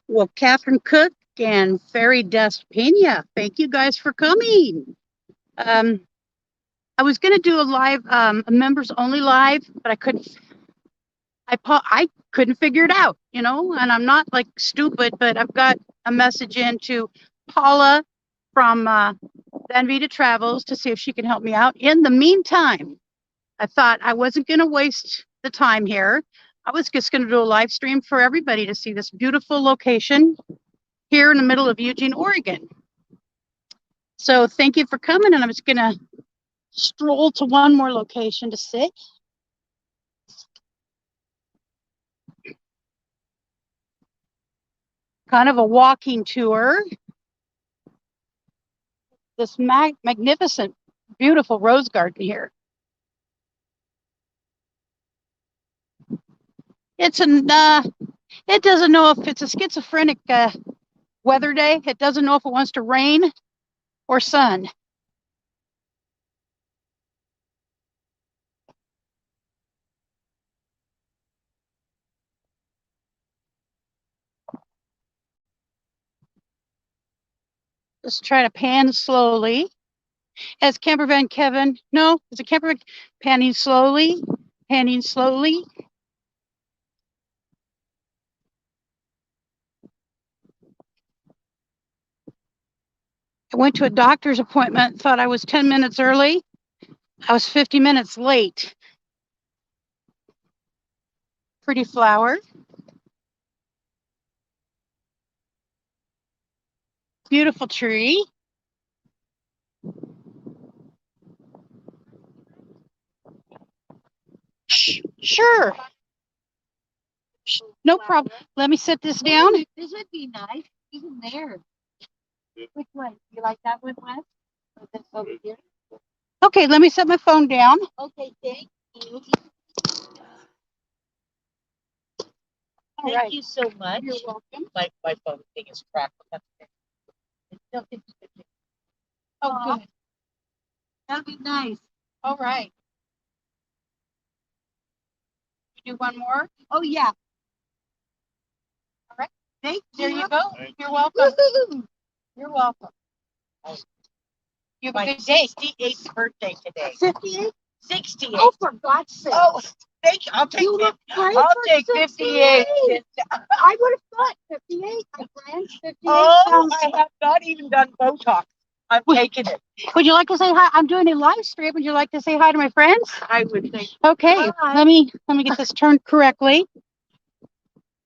Well, Catherine Cook and Ferry Despina, thank you guys for coming. I was going to do a live, a members only live, but I couldn't. I couldn't figure it out, you know. And I'm not like stupid, but I've got a message in to Paula from Van Vita Travels to see if she can help me out. In the meantime, I thought I wasn't going to waste the time here. I was just going to do a live stream for everybody to see this beautiful location here in the middle of Eugene, Oregon. So thank you for coming, and I'm just going to stroll to one more location to sit. Kind of a walking tour. This magnificent, beautiful rose garden here. It's an, it doesn't know if it's a schizophrenic weather day. It doesn't know if it wants to rain or sun. Let's try to pan slowly. As Campervan Kevin, no, it's a campervan panning slowly, panning slowly. I went to a doctor's appointment, thought I was 10 minutes early. I was 50 minutes late. Pretty flower. Beautiful tree. Sure. No problem. Let me set this down. This would be nice, even there. Which one? You like that one, Wes? Or this over here? Okay, let me set my phone down. Okay, thank you. Thank you so much. You're welcome. My phone thing is cracked. Oh, good. That'd be nice. All right. You do one more? Oh, yeah. All right. Thank There you. you go. You're welcome. You're welcome. You have a My good day. 68th birthday today. 58? 68. Oh, for God's sake. Oh, thank you. I'll take You look great I'll for take 58. 58. I would have thought 58. My friend, 58 Oh, sounds... I have not even done Botox. I'm taking it. Would you like to say hi? I'm doing a live stream. Would you like to say hi to my friends? I would say. Okay, Hi. let me get this turned correctly.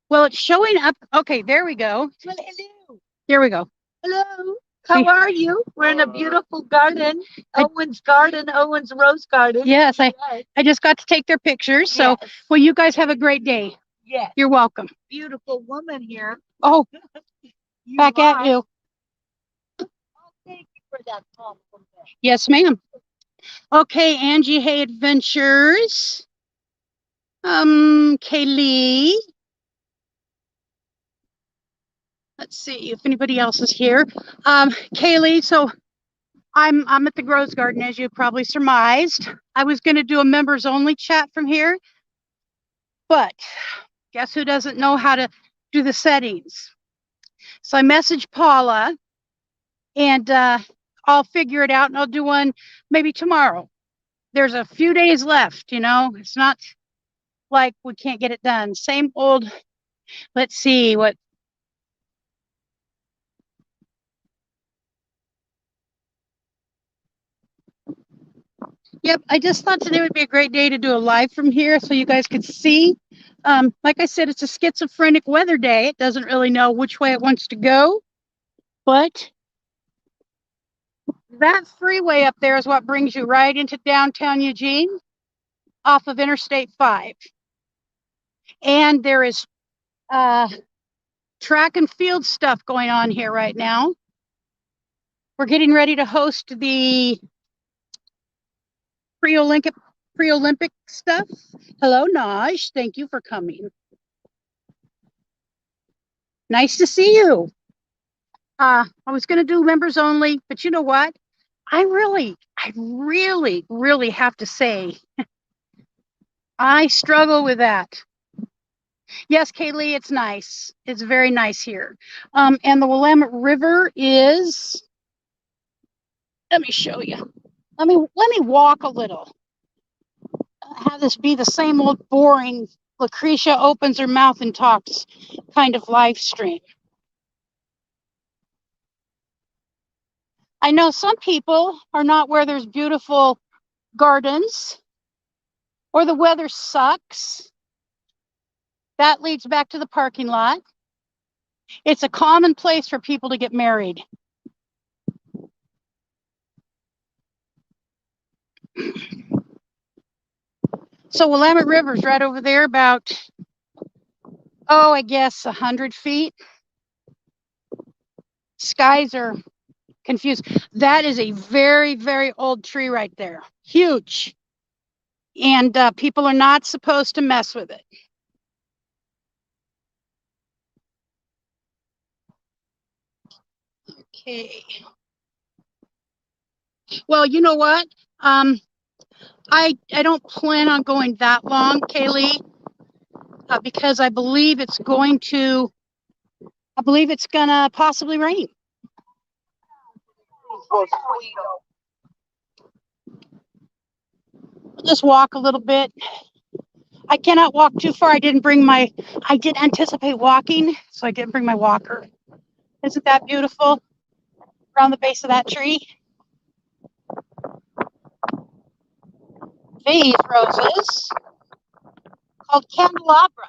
Well, it's showing up. Okay, there we go. Well, hello. There we go. Hello. How are you? We're in a beautiful garden. Owen's garden, Owen's Rose Garden. Yes, I just got to take their pictures. So, Yes. well, you guys have a great day. Yes. You're welcome. Beautiful woman here. Oh, back are. at you. Oh, thank you for that compliment. Yes, ma'am. Okay, Angie Hay Adventures. Kaylee. Let's see if anybody else is here. Kaylee, so I'm at the Rose Garden, as you probably surmised. I was going to do a members only chat from here, but guess who doesn't know how to do the settings? So I messaged Paula, and I'll figure it out, and I'll do one maybe tomorrow. There's a few days left, you know. It's not like we can't get it done. Same old. Let's see what. Yep, I just thought today would be a great day to do a live from here so you guys could see. Like I said, it's a schizophrenic weather day. It doesn't really know which way it wants to go, but that freeway up there is what brings you right into downtown Eugene off of Interstate 5. And there is track and field stuff going on here right now. We're getting ready to host the pre-Olympic stuff. Hello, Naj. Thank you for coming. Nice to see you. I was going to do members only, but you know what? I really have to say, I struggle with that. Yes, Kaylee, it's nice. It's very nice here. And the Willamette River is, let me show you. Let me walk a little. Have this be the same old boring Lucretia opens her mouth and talks kind of live stream. I know some people are not where there's beautiful gardens or the weather sucks. That leads back to the parking lot. It's a common place for people to get married. So Willamette River's right over there about, oh, I guess 100 feet. Skies are confused. That is a very, very old tree right there. Huge. And people are not supposed to mess with it. Okay. Well, you know what? I don't plan on going that long, Kaylee, because I believe it's gonna possibly rain. Just walk a little bit. I cannot walk too far. I did anticipate walking, so I didn't bring my walker. Isn't that beautiful? Around the base of that tree. These roses called candelabra.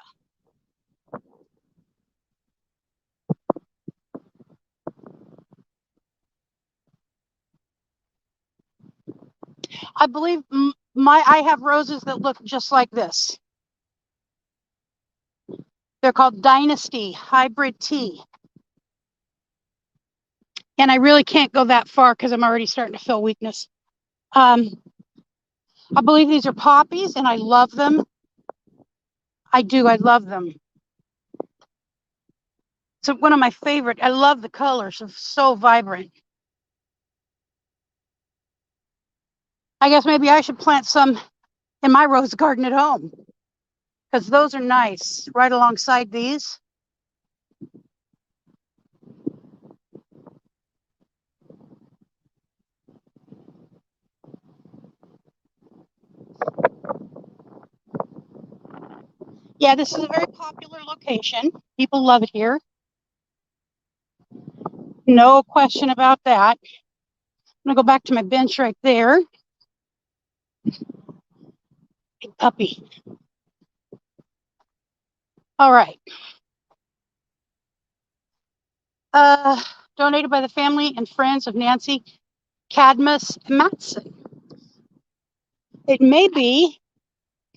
I believe I have roses that look just like this. They're called Dynasty Hybrid Tea. And I really can't go that far because I'm already starting to feel weakness. I believe these are poppies and I love them. I do, I love them. So one of my favorite, I love the colors, are so vibrant. I guess maybe I should plant some in my rose garden at home because those are nice right alongside these. Yeah, this is a very popular location. People love it here. No question about that. I'm gonna go back to my bench right there. Big puppy. All right. Donated by the family and friends of Nancy Cadmus Matson. It may be.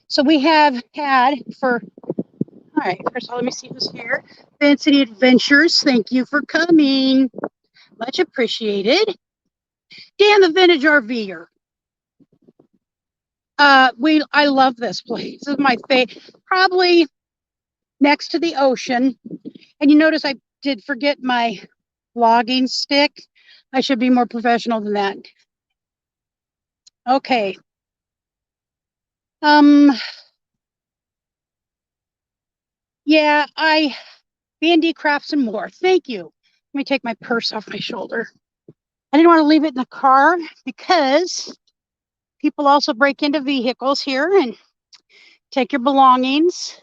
So we have had for, all right, first of all, let me see who's here. Fancy Adventures, thank you for coming. Much appreciated. Dan the Vintage RVer. I love this place. This is my favorite, probably next to the ocean. And you notice I did forget my logging stick. I should be more professional than that. Okay. Yeah, B&D Crafts and More. Thank you. Let me take my purse off my shoulder. I didn't want to leave it in the car because people also break into vehicles here and take your belongings.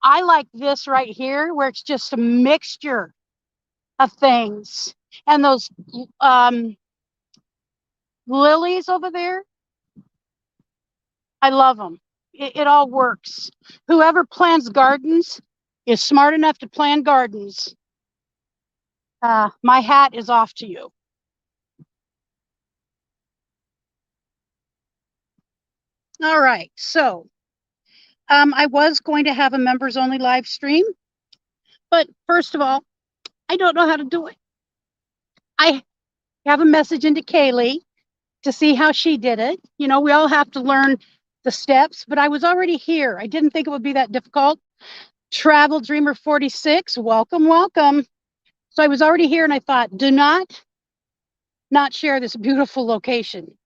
I like this right here where it's just a mixture of things. And those lilies over there, I love them. It all works. Whoever plans gardens is smart enough to plan gardens. My hat is off to you. All right, so I was going to have a members only live stream, but first of all, I don't know how to do it. I have a message into Kaylee to see how she did it. You know, we all have to learn the steps, but I was already here. I didn't think it would be that difficult. Travel Dreamer 46, welcome, welcome. So I was already here and I thought, do not share this beautiful location.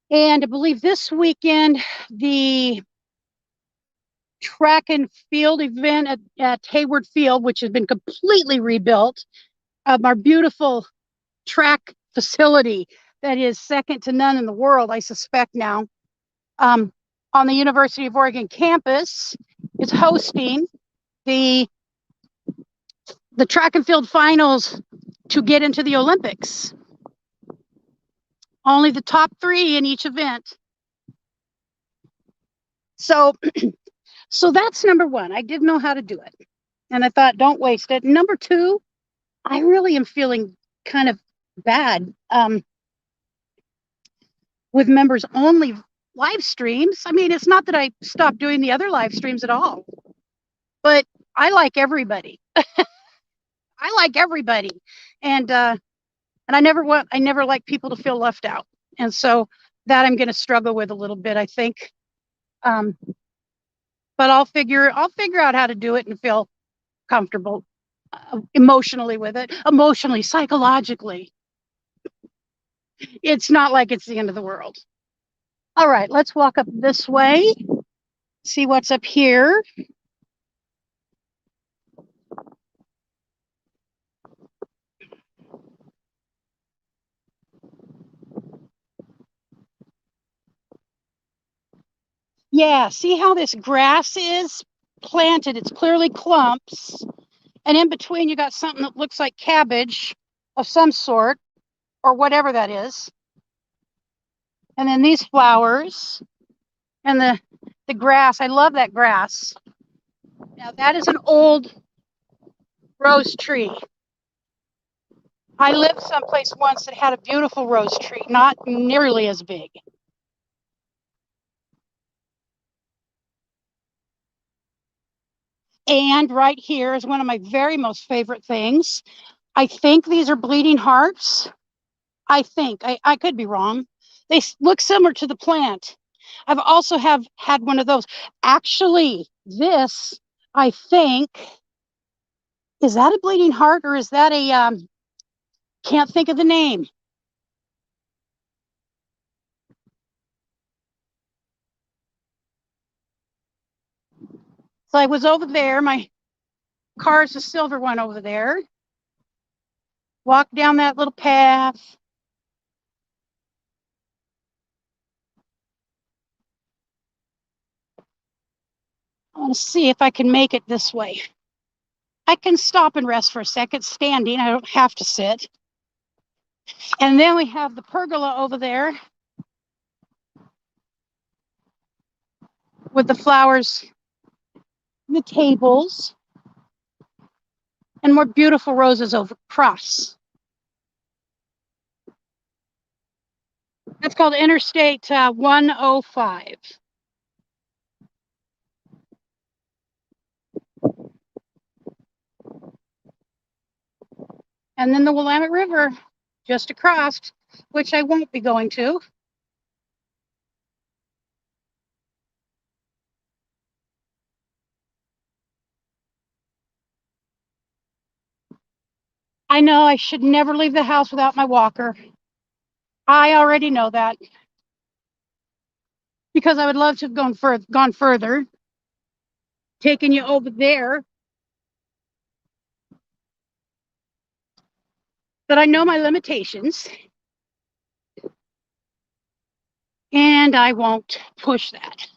And I believe this weekend, the track and field event at Hayward Field, which has been completely rebuilt. Our beautiful track facility that is second to none in the world, I suspect now, on the University of Oregon campus is hosting the track and field finals to get into the Olympics. Only the top 3 in each event. So that's number 1. I didn't know how to do it. And I thought, don't waste it. Number 2, I really am feeling kind of bad with members only live streams. I mean, it's not that I stopped doing the other live streams at all, but I like everybody. I like everybody. And I never like people to feel left out. And so that I'm going to struggle with a little bit, I think. But I'll figure out how to do it and feel comfortable emotionally with it, emotionally, psychologically. It's not like it's the end of the world. All right, let's walk up this way, see what's up here. Yeah, see how this grass is planted? It's clearly clumps. And in between, you got something that looks like cabbage of some sort, or whatever that is. And then these flowers and the grass. I love that grass. Now that is an old rose tree. I lived someplace once that had a beautiful rose tree, not nearly as big. And right here is one of my very most favorite things. I think these are bleeding hearts. I think, I could be wrong. They look similar to the plant. I've also had one of those. Actually, this, I think, is that a bleeding heart or is that a, can't think of the name. So I was over there, my car is a silver one over there. Walk down that little path. I want to see if I can make it this way. I can stop and rest for a second standing. I don't have to sit. And then we have the pergola over there with the flowers, the tables, and more beautiful roses over across. That's called Interstate 105. And then the Willamette River just across, which I won't be going to. I know I should never leave the house without my walker. I already know that. Because I would love to have gone further. Taking you over there. But I know my limitations. And I won't push that.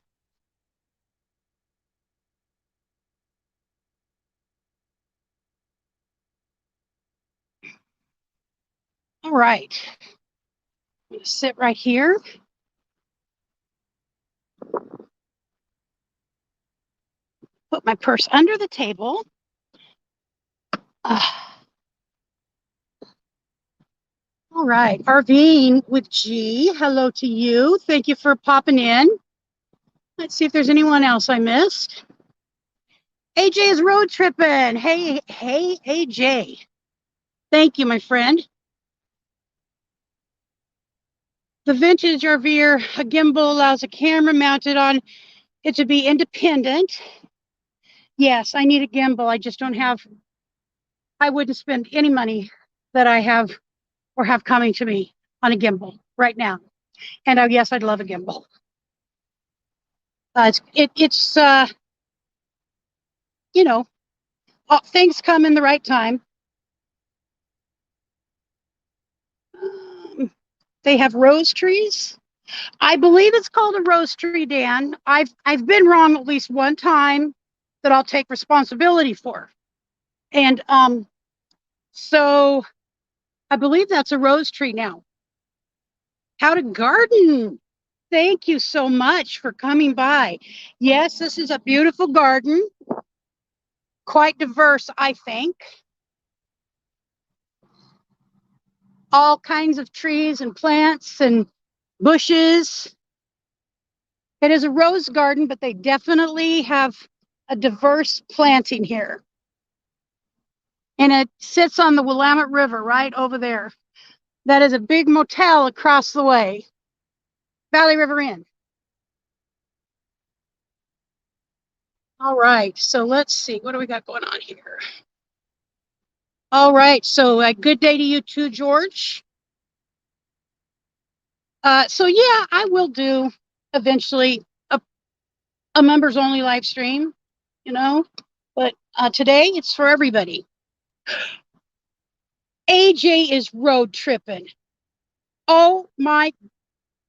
All right. I'm going to sit right here. Put my purse under the table. All right. Arvine with G. Hello to you. Thank you for popping in. Let's see if there's anyone else I missed. AJ is road tripping. Hey, AJ. Thank you, my friend. The vintage RVer, a gimbal allows a camera mounted on it to be independent. Yes, I need a gimbal. I just don't have, I wouldn't spend any money that I have or have coming to me on a gimbal right now. And yes, I'd love a gimbal. you know, things come in the right time. They have rose trees. I believe it's called a rose tree, Dan. I've been wrong at least one time that I'll take responsibility for. And so I believe that's a rose tree now. How to garden. Thank you so much for coming by. Yes, this is a beautiful garden. Quite diverse, I think. All kinds of trees and plants and bushes. It is a rose garden, but they definitely have a diverse planting here. And it sits on the Willamette River right over there. That is a big motel across the way. Valley River Inn. All right, so let's see. What do we got going on here? All right, so a good day to you too, George. So yeah, I will do eventually a members only live stream, you know, but today it's for everybody. AJ is road tripping. Oh my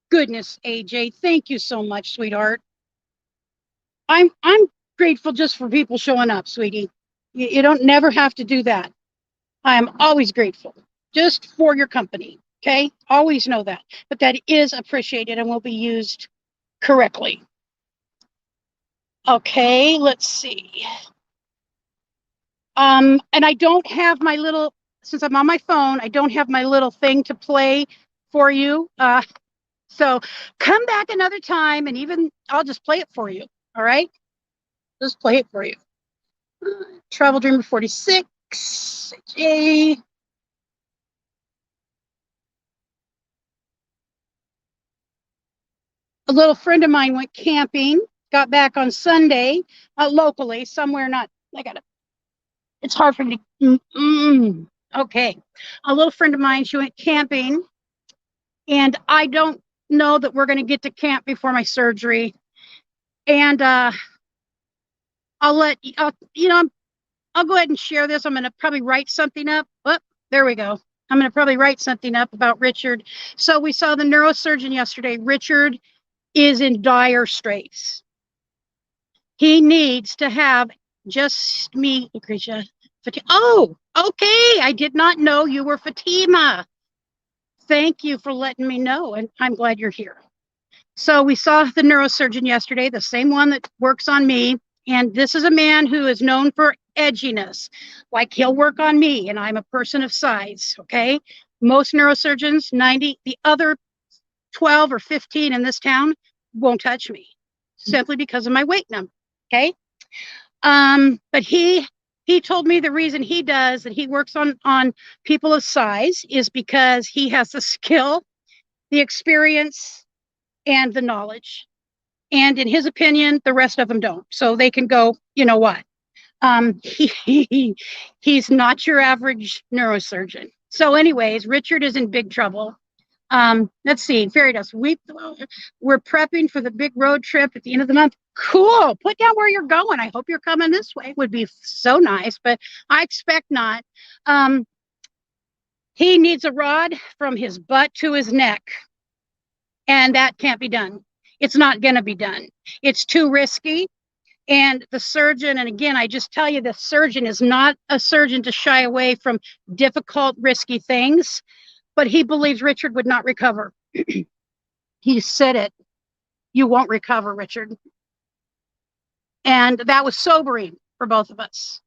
goodness, AJ, thank you so much, sweetheart. I'm grateful just for people showing up, sweetie. You don't never have to do that. I am always grateful just for your company. Okay, always know that. But that is appreciated and will be used correctly. Okay, let's see. And I don't have my little, since I'm on my phone, I don't have my little thing to play for you. So come back another time and even I'll just play it for you. All right, just play it for you. Travel Dreamer 46, A. A little friend of mine went camping, got back on Sunday, locally, somewhere not, I got it. It's hard for me to, okay. A little friend of mine, she went camping, and I don't know that we're going to get to camp before my surgery. And I'll let, you know, I'll go ahead and share this. I'm going to probably write something up. Oh, there we go. I'm going to probably write something up about Richard. So we saw the neurosurgeon yesterday. Richard is in dire straits. He needs to have just me, Lucretia. Oh, okay. I did not know you were Fatima. Thank you for letting me know, and I'm glad you're here. So we saw the neurosurgeon yesterday, the same one that works on me. And this is a man who is known for edginess. Like he'll work on me, and I'm a person of size, okay? Most neurosurgeons, 90, the other 12 or 15 in this town won't touch me simply because of my weight number, okay? But he told me the reason he does that he works on people of size is because he has the skill, the experience, and the knowledge. And in his opinion, the rest of them don't. So they can go, you know what? He's not your average neurosurgeon. So anyways, Richard is in big trouble. Let's see, fairy dust. We're prepping for the big road trip at the end of the month. Cool. Put down where you're going. I hope you're coming this way. Would be so nice, but I expect not. He needs a rod from his butt to his neck, and that can't be done. It's not going to be done. It's too risky. And the surgeon, and again, I just tell you, the surgeon is not a surgeon to shy away from difficult, risky things, but he believes Richard would not recover. He said it. You won't recover, Richard. And that was sobering for both of us.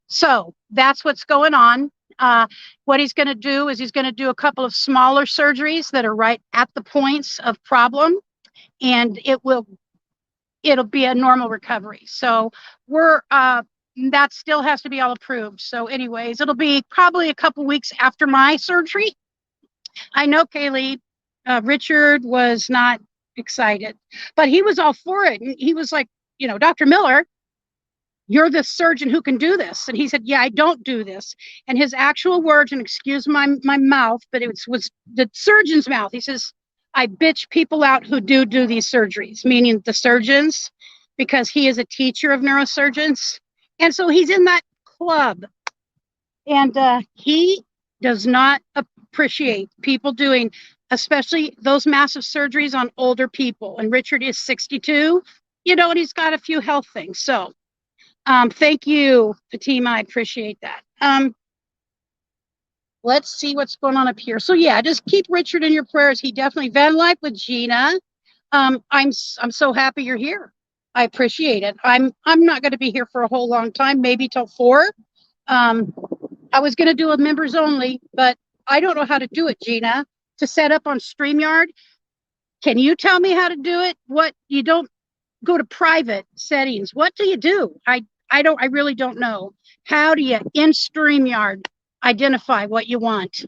So that's what's going on. What he's going to do is he's going to do a couple of smaller surgeries that are right at the points of problem, and it'll be a normal recovery. So we're that still has to be all approved. So anyways, it'll be probably a couple weeks after my surgery. I know, Kaylee, Richard was not excited, but he was all for it. And he was like, you know, Dr. Miller, you're the surgeon who can do this. And he said, yeah, I don't do this. And his actual words, and excuse my mouth, but it was the surgeon's mouth. He says, I bitch people out who do these surgeries, meaning the surgeons, because he is a teacher of neurosurgeons. And so he's in that club. And he does not appreciate people doing, especially those massive surgeries on older people. And Richard is 62, and he's got a few health things. So thank you, Fatima. I appreciate that. Let's see what's going on up here. So yeah, just keep Richard in your prayers. He definitely van life with Gina. I'm so happy you're here. I appreciate it. I'm not going to be here for a whole long time, maybe till 4. I was going to do a members only, but I don't know how to do it, Gina, to set up on StreamYard. Can you tell me how to do it? What, you don't go to private settings. What do you do? I really don't know. How do you in StreamYard identify what you want?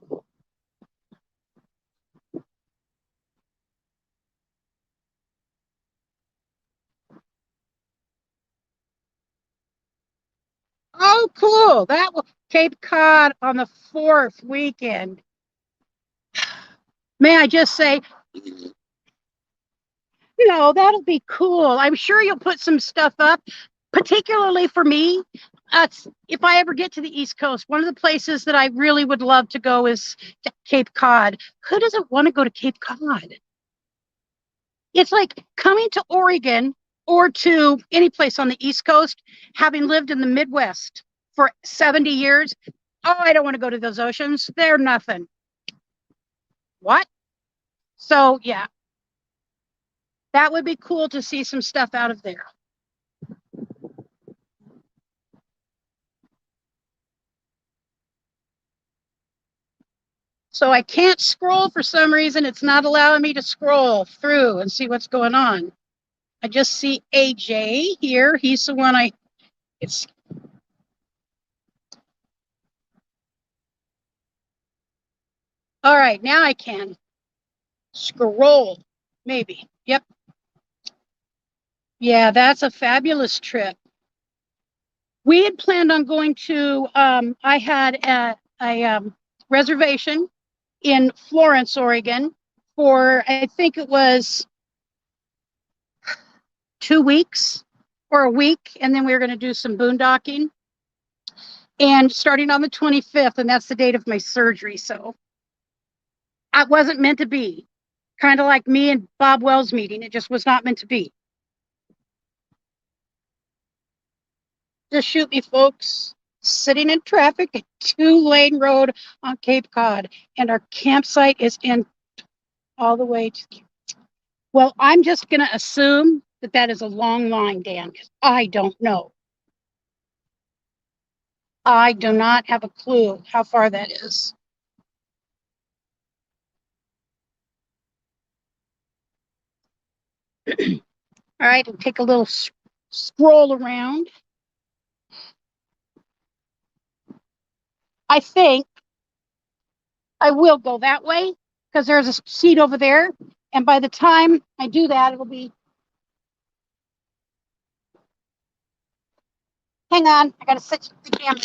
Oh, cool. That was Cape Cod on the 4th weekend. May I just say, that'll be cool. I'm sure you'll put some stuff up, particularly for me. If I ever get to the East Coast, one of the places that I really would love to go is to Cape Cod. Who doesn't want to go to Cape Cod? It's like coming to Oregon or to any place on the East Coast, having lived in the Midwest for 70 years. Oh, I don't want to go to those oceans. They're nothing. What? So, yeah, that would be cool to see some stuff out of there. So I can't scroll for some reason. It's not allowing me to scroll through and see what's going on. I just see AJ here. He's the one it's. All right, now I can scroll, maybe. Yep. Yeah, that's a fabulous trip. We had planned on going to, I had a reservation in Florence, Oregon for, I think it was 2 weeks or a week. And then we were going to do some boondocking. And starting on the 25th, and that's the date of my surgery. So it wasn't meant to be. Kind of like me and Bob Wells meeting. It just was not meant to be. Just shoot me, folks. Sitting in traffic at 2-lane road on Cape Cod. And our campsite is in all the way to. Well, I'm just going to assume that that is a long line, Dan, because I don't know. I do not have a clue how far that is. All right, I'll take a little scroll around. I think I will go that way because there's a seat over there. And by the time I do that, it'll be. Hang on, I got to sit the camera.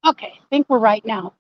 Okay, I think we're right now.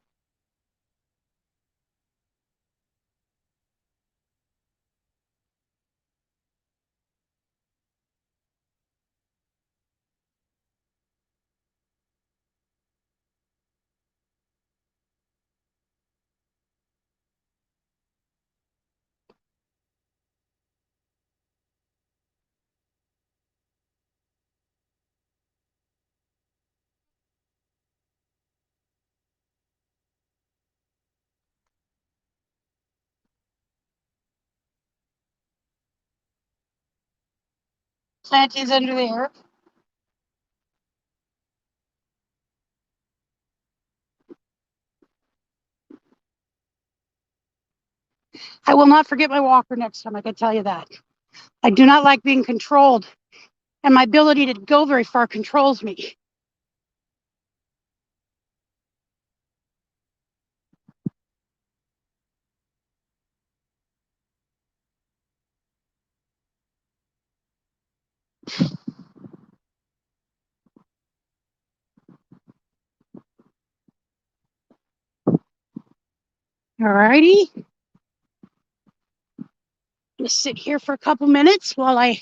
Planties under there. I will not forget my walker next time, I can tell you that. I do not like being controlled, and my ability to go very far controls me. All righty. gonna sit here for a couple minutes while I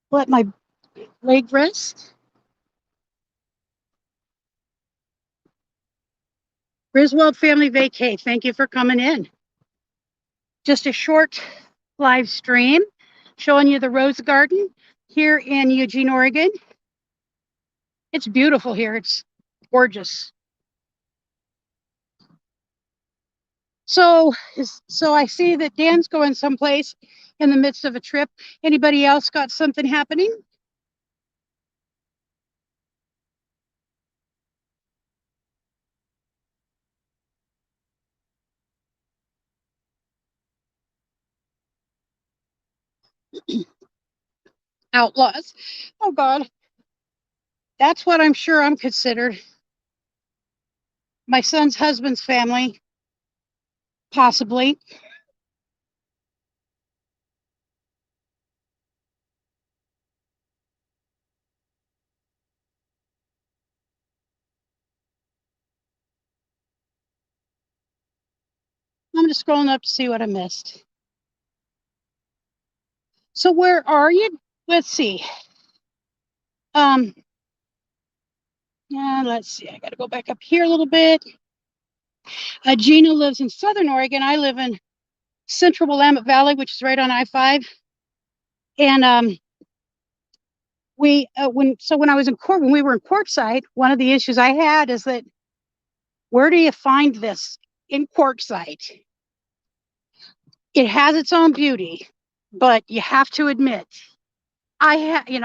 let my leg rest. Griswold Family Vacay, thank you for coming in. Just a short live stream showing you the Rose Garden here in Eugene, Oregon. It's beautiful here. It's gorgeous. So I see that Dan's going someplace in the midst of a trip. Anybody else got something happening? Outlaws. Oh God. That's what I'm sure I'm considered. My son's husband's family, possibly. I'm just scrolling up to see what I missed. So where are you? Let's see. Let's see. I got to go back up here a little bit. Gina lives in Southern Oregon. I live in Central Willamette Valley, which is right on I-5. And when I was in court, when we were in Quartzsite, one of the issues I had is that where do you find this in Quartzsite? It has its own beauty, but you have to admit, I'll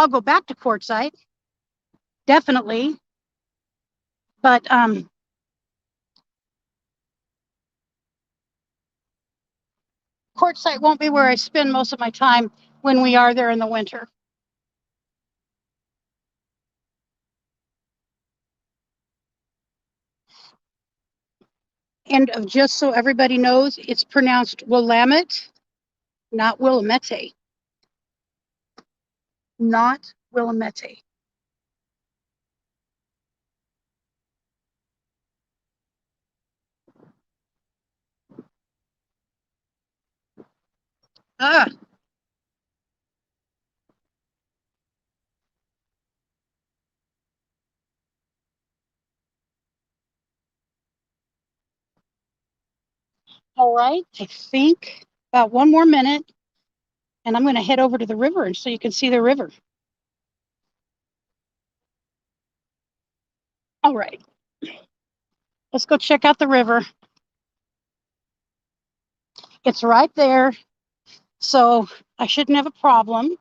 go back to Quartzsite, definitely, but Quartzsite won't be where I spend most of my time when we are there in the winter. And just so everybody knows, it's pronounced Willamette, not Willamette. Not Willamette. Ah. All right, I think about one more minute, and I'm going to head over to the river so you can see the river. All right, let's go check out the river. It's right there, so I shouldn't have a problem.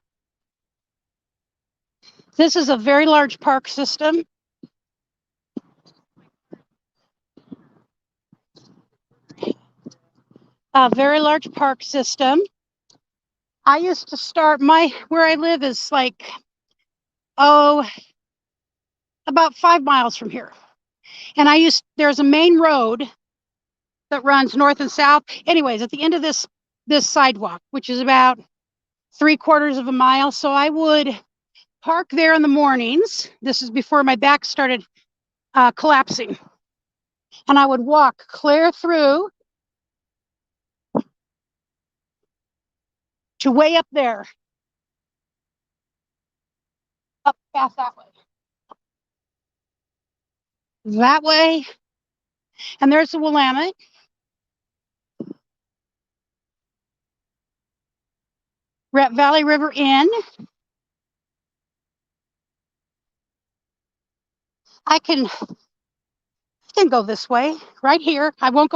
This is a very large park system. A very large park system. I used to start where I live is like, about 5 miles from here. And there's a main road that runs north and south. Anyways, at the end of this sidewalk, which is about 3/4 of a mile. So I would park there in the mornings. This is before my back started collapsing. And I would walk clear through to way up there. Up past that way. That way. And there's the Willamette. Rat Valley River Inn. I can go this way, right here. I won't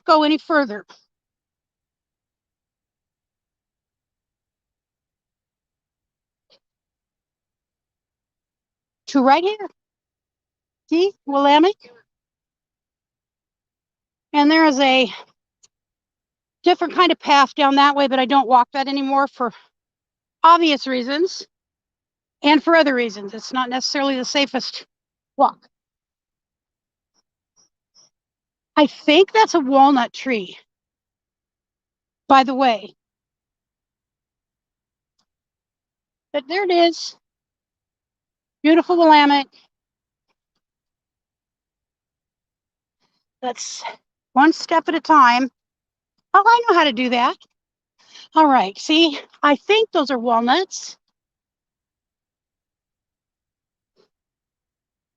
go any further. To right here. See, Willamette. And there is a different kind of path down that way, but I don't walk that anymore for obvious reasons and for other reasons. It's not necessarily the safest walk. I think that's a walnut tree, by the way. But there it is. Beautiful Willamette. One step at a time. Oh, I know how to do that. All right, see, I think those are walnuts.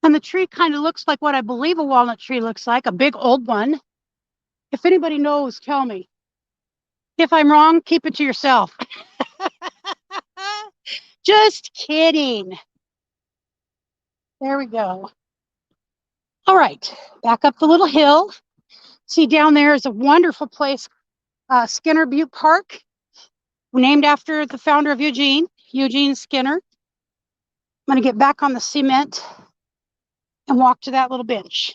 And the tree kind of looks like what I believe a walnut tree looks like, a big old one. If anybody knows, tell me. If I'm wrong, keep it to yourself. Just kidding. There we go. All right, back up the little hill. See, down there is a wonderful place, Skinner Butte Park, named after the founder of Eugene, Eugene Skinner. I'm going to get back on the cement and walk to that little bench.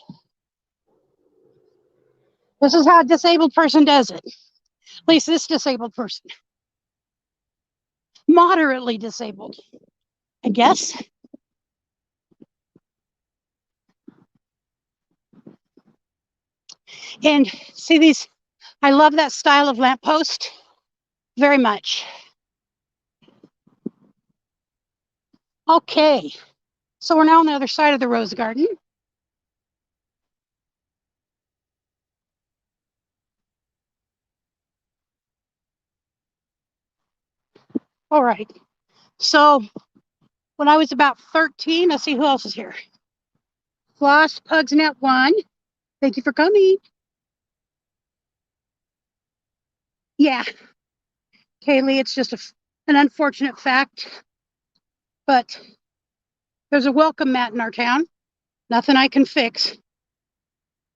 This is how a disabled person does it. At least this disabled person. Moderately disabled, I guess. And see these, I love that style of lamppost very much. Okay, so we're now on the other side of the rose garden. All right, so when I was about 13, let's see who else is here. Floss Pugsnet 1, thank you for coming. Yeah, Kaylee, it's just an unfortunate fact, but there's a welcome mat in our town. Nothing I can fix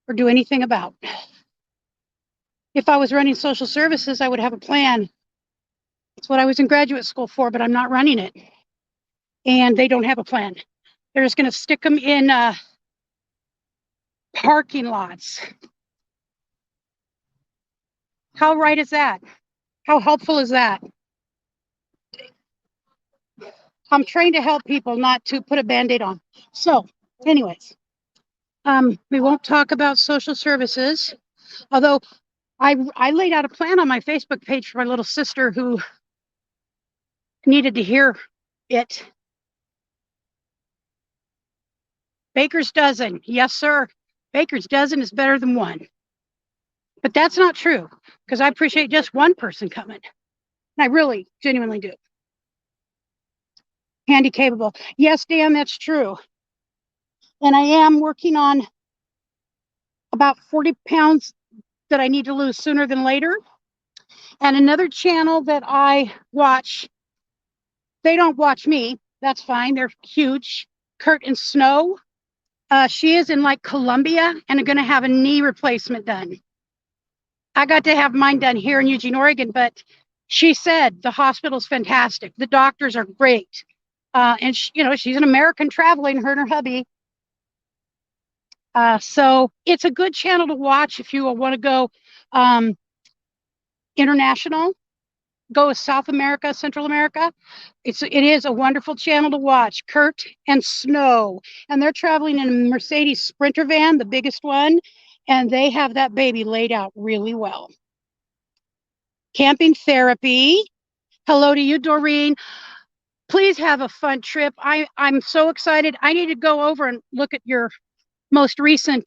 or do anything about. If I was running social services, I would have a plan. It's what I was in graduate school for, but I'm not running it. And they don't have a plan. They're just going to stick them in parking lots. How right is that? How helpful is that? I'm trained to help people, not to put a Band-Aid on. So anyways, we won't talk about social services, although I laid out a plan on my Facebook page for my little sister who needed to hear it. Baker's dozen. Yes, sir. Baker's dozen is better than one. But that's not true, because I appreciate just one person coming. And I really, genuinely do. Handy capable. Yes, Dan, that's true. And I am working on about 40 pounds that I need to lose sooner than later. And another channel that I watch, they don't watch me. That's fine. They're huge. Kurt and Snow. She is in like Colombia and going to have a knee replacement done. I got to have mine done here in Eugene, Oregon, but she said the hospital's fantastic. The doctors are great. And she, you know, she's an American traveling, her and her hubby. So it's a good channel to watch if you want to go international, go with South America, Central America. It is a wonderful channel to watch. Kurt and Snow, and they're traveling in a Mercedes Sprinter van, the biggest one, and they have that baby laid out really well. Camping therapy. Hello to you, Doreen. Please have a fun trip. I'm so excited. I need to go over and look at your most recent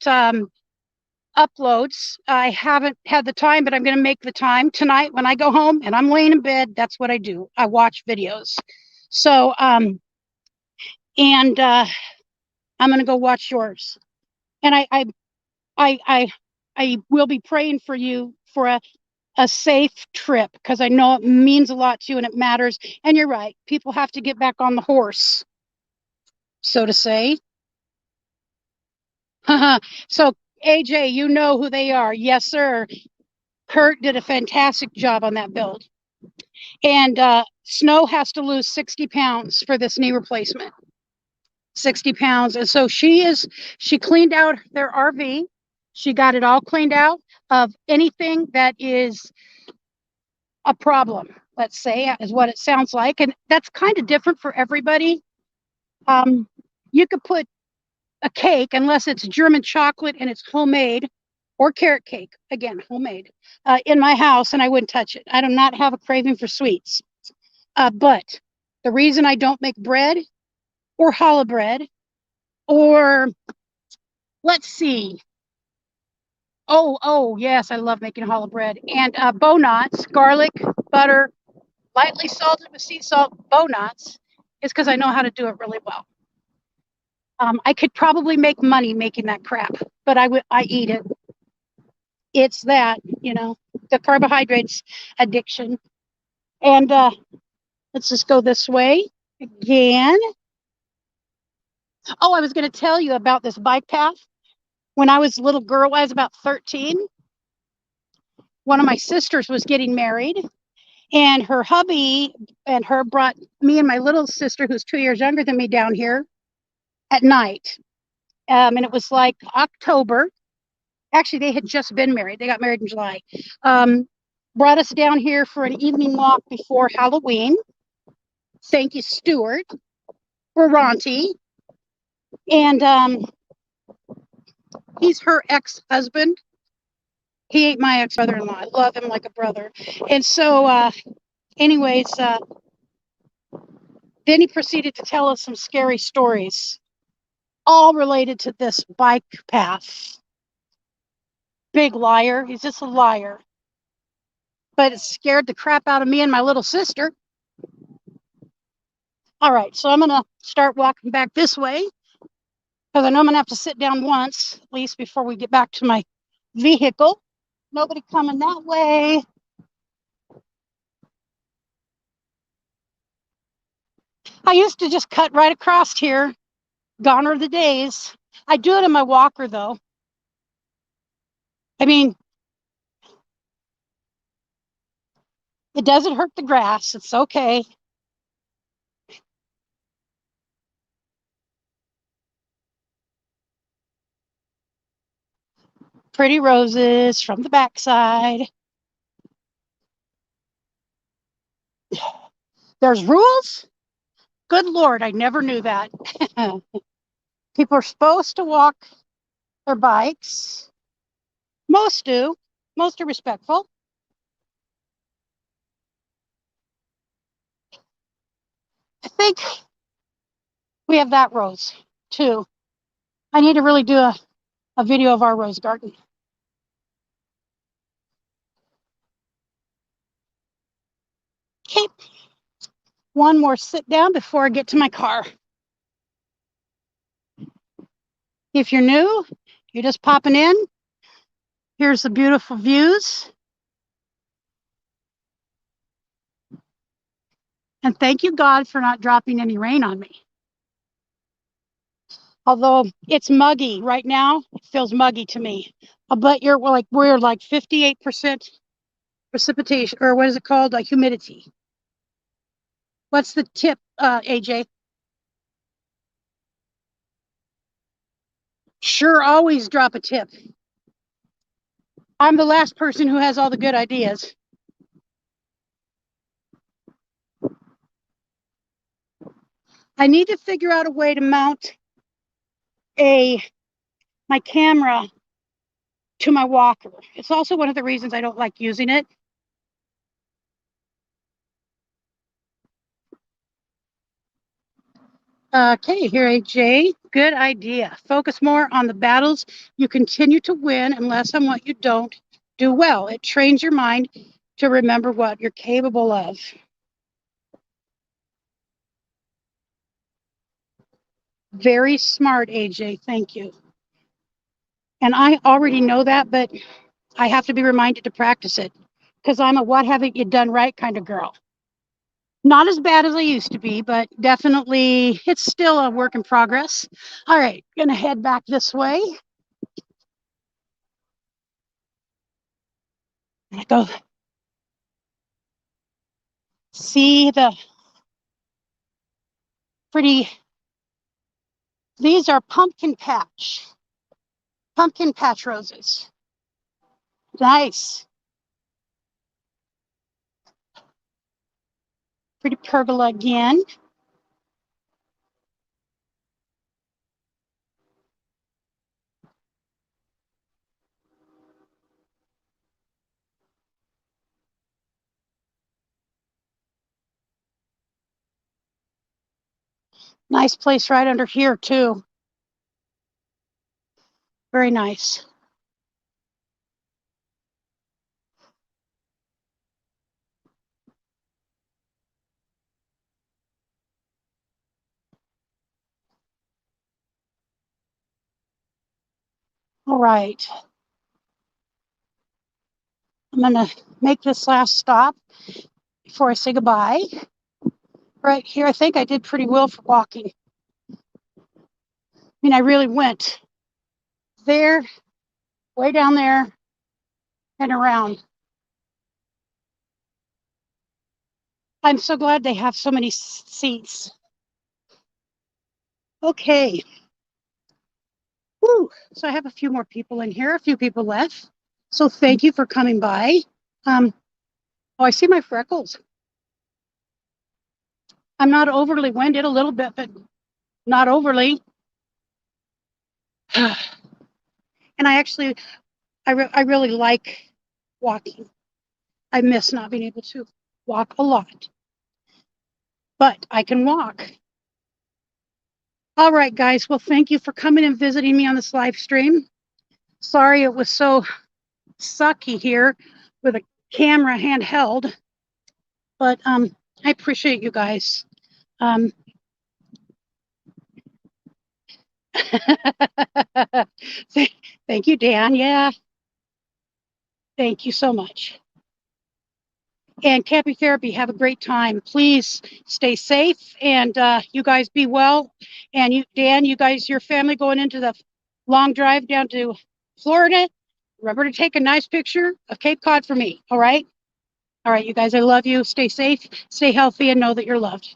uploads. I haven't had the time, but I'm going to make the time tonight when I go home and I'm laying in bed. That's what I do. I watch videos. So, I'm going to go watch yours. And I will be praying for you for a safe trip, because I know it means a lot to you and it matters. And you're right. People have to get back on the horse, so to say. So AJ, you know who they are. Yes, sir. Kurt did a fantastic job on that build. And Snow has to lose 60 pounds for this knee replacement. 60 pounds. And so she cleaned out their RV. She got it all cleaned out of anything that is a problem, let's say, is what it sounds like. And that's kind of different for everybody. You could put a cake, unless it's German chocolate and it's homemade, or carrot cake, again, homemade, in my house, and I wouldn't touch it. I do not have a craving for sweets. But the reason I don't make bread or challah bread, or let's see, Oh, yes, I love making challah bread. And bow knots, garlic, butter, lightly salted with sea salt bow knots is because I know how to do it really well. I could probably make money making that crap, but I eat it. It's that, the carbohydrates addiction. And let's just go this way again. Oh, I was going to tell you about this bike path. When I was a little girl, I was about 13. One of my sisters was getting married, and her hubby and her brought me and my little sister, who's 2 years younger than me, down here at night. And it was like October. Actually, they had just been married. They got married in July. Brought us down here for an evening walk before Halloween. Thank you, Stuart, for Ronti. And he's her ex-husband. He ain't my ex-brother-in-law. I love him like a brother. And so, anyways, then he proceeded to tell us some scary stories, all related to this bike path. Big liar. He's just a liar. But it scared the crap out of me and my little sister. All right, so I'm going to start walking back this way because I know I'm going to have to sit down once, at least before we get back to my vehicle. Nobody coming that way. I used to just cut right across here. Gone are the days. I do it in my walker, though. I mean, it doesn't hurt the grass. It's okay. Pretty roses from the backside. There's rules? Good Lord, I never knew that. People are supposed to walk their bikes. Most do. Most are respectful. I think we have that rose too. I need to really do a video of our rose garden. Okay. One more sit down before I get to my car. If you're new, you're just popping in. Here's the beautiful views. And thank you, God, for not dropping any rain on me. Although it's muggy right now, it feels muggy to me. But we're like 58% precipitation, or what is it called? Humidity. What's the tip, AJ? Sure, always drop a tip. I'm the last person who has all the good ideas. I need to figure out a way to mount my camera to my walker. It's also one of the reasons I don't like using it. Okay, here, AJ. Good idea. Focus more on the battles you continue to win and less on what you don't do well. It trains your mind to remember what you're capable of. Very smart, AJ. Thank you. And I already know that, but I have to be reminded to practice it because I'm a what haven't you done right kind of girl. Not as bad as I used to be, but definitely it's still a work in progress. All right, gonna head back this way. I go see the pretty, these are pumpkin patch roses. Nice. Pretty pergola again. Nice place right under here too. Very nice. All right. I'm going to make this last stop before I say goodbye. Right here, I think I did pretty well for walking. I mean, I really went there, way down there, and around. I'm so glad they have so many seats. Okay. Woo. So I have a few more people in here, a few people left. So thank you for coming by. Oh, I see my freckles. I'm not overly winded, a little bit, but not overly. And I actually, I really like walking. I miss not being able to walk a lot, but I can walk. All right, guys. Well, thank you for coming and visiting me on this live stream. Sorry it was so sucky here with a camera handheld, but I appreciate you guys. Thank you, Dan. Yeah, thank you so much. And Cappy Therapy, have a great time. Please stay safe, and you guys be well. And you, Dan, you guys, your family going into the long drive down to Florida, remember to take a nice picture of Cape Cod for me. All right. All right, you guys, I love you. Stay safe, stay healthy, and know that you're loved.